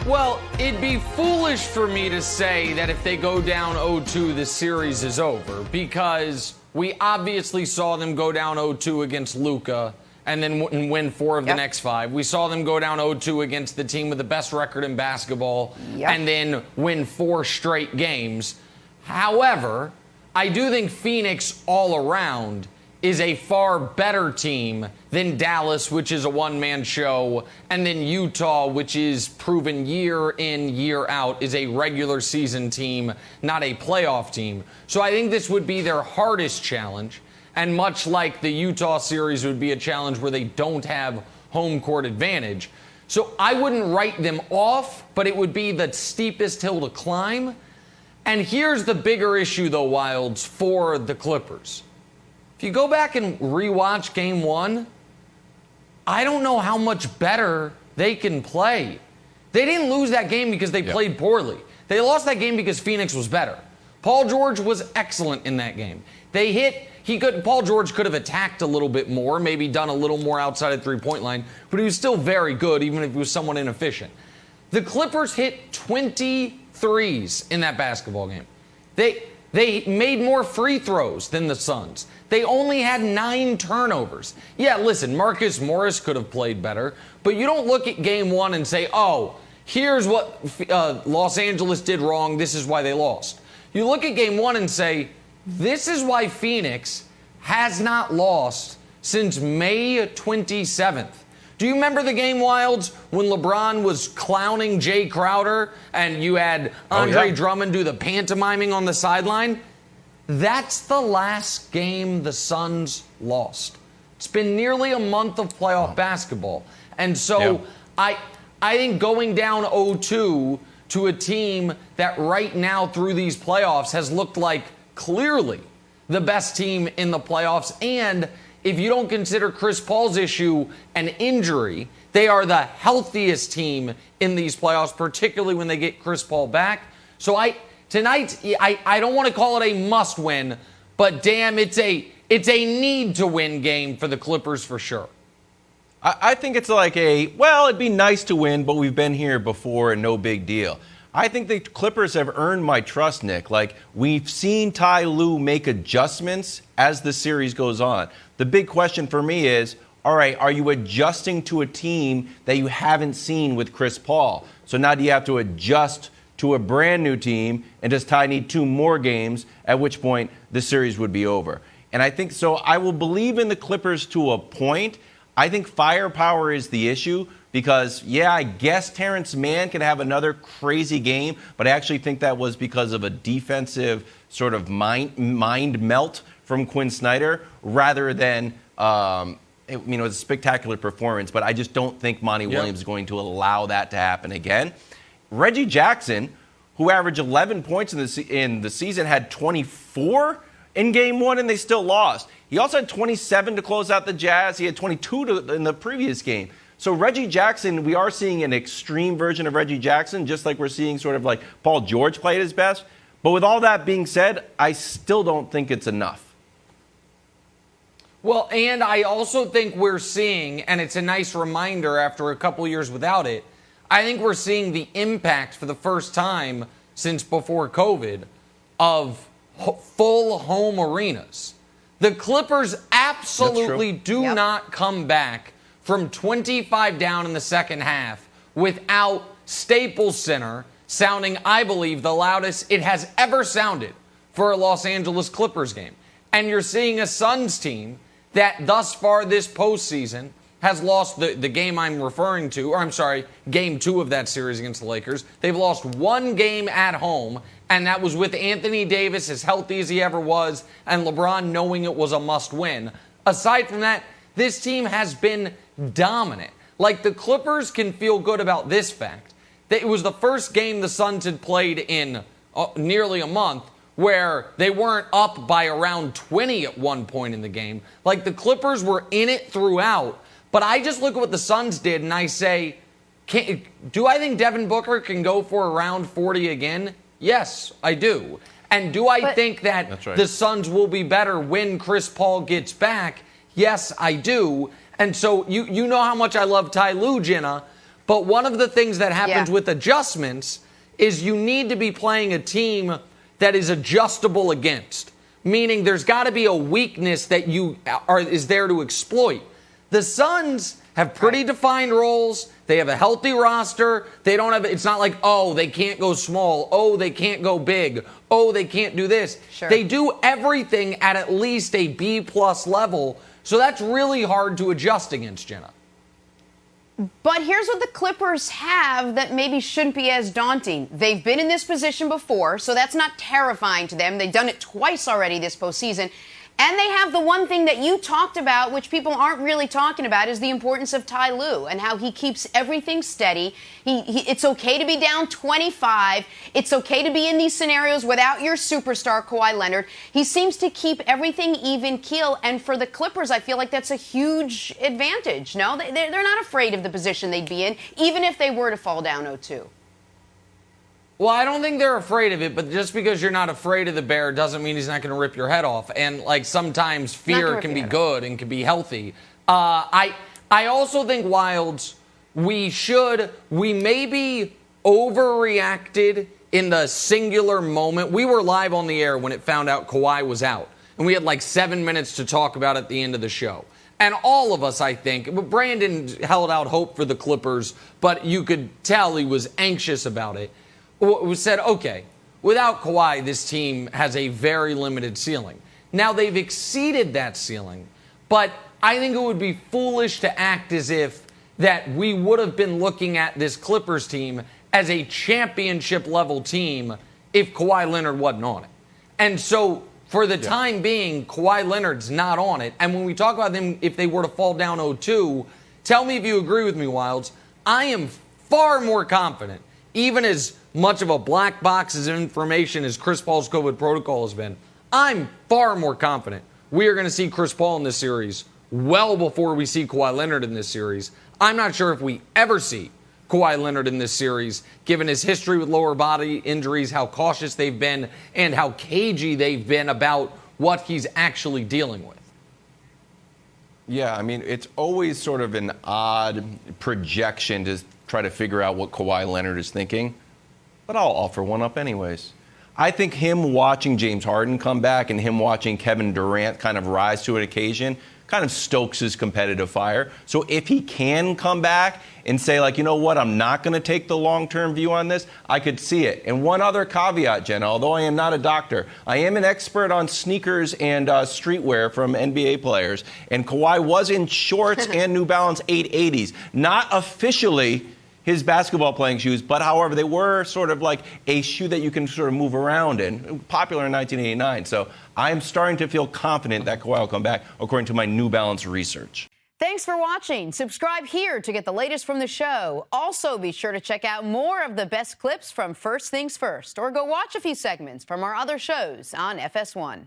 Well, it'd be foolish for me to say that if they go down 0-2, the series is over, because we obviously saw them go down 0-2 against Luka and then win 4 of the next 5. We saw them go down 0-2 against the team with the best record in basketball and then win 4 straight games. However, I do think Phoenix all around is a far better team than Dallas, which is a one-man show, and then Utah, which is proven year in, year out, is a regular season team, not a playoff team. So I think this would be their hardest challenge, and much like the Utah series would be a challenge where they don't have home court advantage. So I wouldn't write them off, but it would be the steepest hill to climb. And here's the bigger issue, though, Wilds, for the Clippers. If you go back and rewatch Game 1, I don't know how much better they can play. They didn't lose that game because they played poorly. They lost that game because Phoenix was better. Paul George was excellent in that game. Paul George could have attacked a little bit more, maybe done a little more outside of three-point line, but he was still very good, even if he was somewhat inefficient. The Clippers hit 20 threes in that basketball game. They made more free throws than the Suns. They only had 9 turnovers. Yeah, listen, Marcus Morris could have played better, but you don't look at Game 1 and say, oh, here's what Los Angeles did wrong, this is why they lost. You look at Game 1 and say, this is why Phoenix has not lost since May 27th. Do you remember the game, Wilds, when LeBron was clowning Jay Crowder and you had Andre Drummond do the pantomiming on the sideline? That's the last game the Suns lost. It's been nearly a month of playoff basketball. And so I think going down 0-2 to a team that right now through these playoffs has looked like clearly the best team in the playoffs, and if you don't consider Chris Paul's issue an injury, they are the healthiest team in these playoffs, particularly when they get Chris Paul back. So tonight, I don't want to call it a must-win, but damn, it's a need-to-win game for the Clippers for sure. I think it's like it'd be nice to win, but we've been here before and no big deal. I think the Clippers have earned my trust, Nick. Like, we've seen Ty Lue make adjustments as the series goes on. The big question for me is, all right, are you adjusting to a team that you haven't seen with Chris Paul? So now do you have to adjust to a brand new team, and does Ty need 2 more games, at which point the series would be over? And I think so. I will believe in the Clippers to a point. I think firepower is the issue because, I guess Terrence Mann can have another crazy game, but I actually think that was because of a defensive sort of mind melt from Quinn Snyder rather than, it was a spectacular performance, but I just don't think Monty Williams is going to allow that to happen again. Reggie Jackson, who averaged 11 points in the season, had 24 in Game 1, and they still lost. He also had 27 to close out the Jazz. He had 22 in the previous game. So Reggie Jackson, we are seeing an extreme version of Reggie Jackson, just like we're seeing sort of like Paul George play at his best. But with all that being said, I still don't think it's enough. Well, and I also think we're seeing, and it's a nice reminder after a couple years without it, I think we're seeing the impact for the first time since before COVID of full home arenas. The Clippers absolutely do not come back from 25 down in the second half without Staples Center sounding, I believe, the loudest it has ever sounded for a Los Angeles Clippers game. And you're seeing a Suns team that thus far this postseason has lost the game I'm referring to, or I'm sorry, Game 2 of that series against the Lakers. They've lost 1 game at home, and that was with Anthony Davis as healthy as he ever was, and LeBron knowing it was a must-win. Aside from that, this team has been dominant. Like, the Clippers can feel good about this fact. That it was the first game the Suns had played in nearly a month where they weren't up by around 20 at one point in the game. Like, the Clippers were in it throughout. But I just look at what the Suns did, and I say, do I think Devin Booker can go for around 40 again? Yes, I do. And do I think that the Suns will be better when Chris Paul gets back? Yes, I do. And so you know how much I love Ty Lue, Jenna, But one of the things that happens Yeah. with adjustments is you need to be playing a team that is adjustable against, meaning there's got to be a weakness that is there to exploit. The Suns have pretty defined roles. They have a healthy roster. They don't have, it's not like, oh, they can't go small. Oh, they can't go big. Oh, they can't do this. Sure. They do everything at least a B+ level. So that's really hard to adjust against, Jenna. But here's what the Clippers have that maybe shouldn't be as daunting. They've been in this position before, so that's not terrifying to them. They've done it twice already this postseason. And they have the one thing that you talked about, which people aren't really talking about, is the importance of Ty Lue and how he keeps everything steady. It's okay to be down 25. It's okay to be in these scenarios without your superstar, Kawhi Leonard. He seems to keep everything even keel. And for the Clippers, I feel like that's a huge advantage. No, they're not afraid of the position they'd be in, even if they were to fall down 0-2. Well, I don't think they're afraid of it, but just because you're not afraid of the bear doesn't mean he's not going to rip your head off. And, like, sometimes fear can be good and can be healthy. I also think, Wilds, we maybe overreacted in the singular moment. We were live on the air when it found out Kawhi was out. And we had, like, 7 minutes to talk about at the end of the show. And all of us, I think, Brandon held out hope for the Clippers, but you could tell he was anxious about it. We said, okay, without Kawhi, this team has a very limited ceiling. Now, they've exceeded that ceiling, but I think it would be foolish to act as if that we would have been looking at this Clippers team as a championship-level team if Kawhi Leonard wasn't on it. And so, for the time being, Kawhi Leonard's not on it. And when we talk about them, if they were to fall down 0-2, tell me if you agree with me, Wilds. I am far more confident, even as much of a black box of information as Chris Paul's COVID protocol has been, I'm far more confident we are going to see Chris Paul in this series well before we see Kawhi Leonard in this series. I'm not sure if we ever see Kawhi Leonard in this series, given his history with lower body injuries, how cautious they've been, and how cagey they've been about what he's actually dealing with. Yeah, I mean, it's always sort of an odd projection to try to figure out what Kawhi Leonard is thinking. But I'll offer one up anyways. I think him watching James Harden come back and him watching Kevin Durant kind of rise to an occasion kind of stokes his competitive fire. So if he can come back and say, like, you know what, I'm not going to take the long-term view on this, I could see it. And one other caveat, Jenna, although I am not a doctor, I am an expert on sneakers and streetwear from NBA players. And Kawhi was in shorts and New Balance 880s. Not officially his basketball playing shoes, but however, they were sort of like a shoe that you can sort of move around in, popular in 1989. So I'm starting to feel confident that Kawhi will come back, according to my New Balance research. Thanks for watching. Subscribe here to get the latest from the show. Also, be sure to check out more of the best clips from First Things First, or go watch a few segments from our other shows on FS1.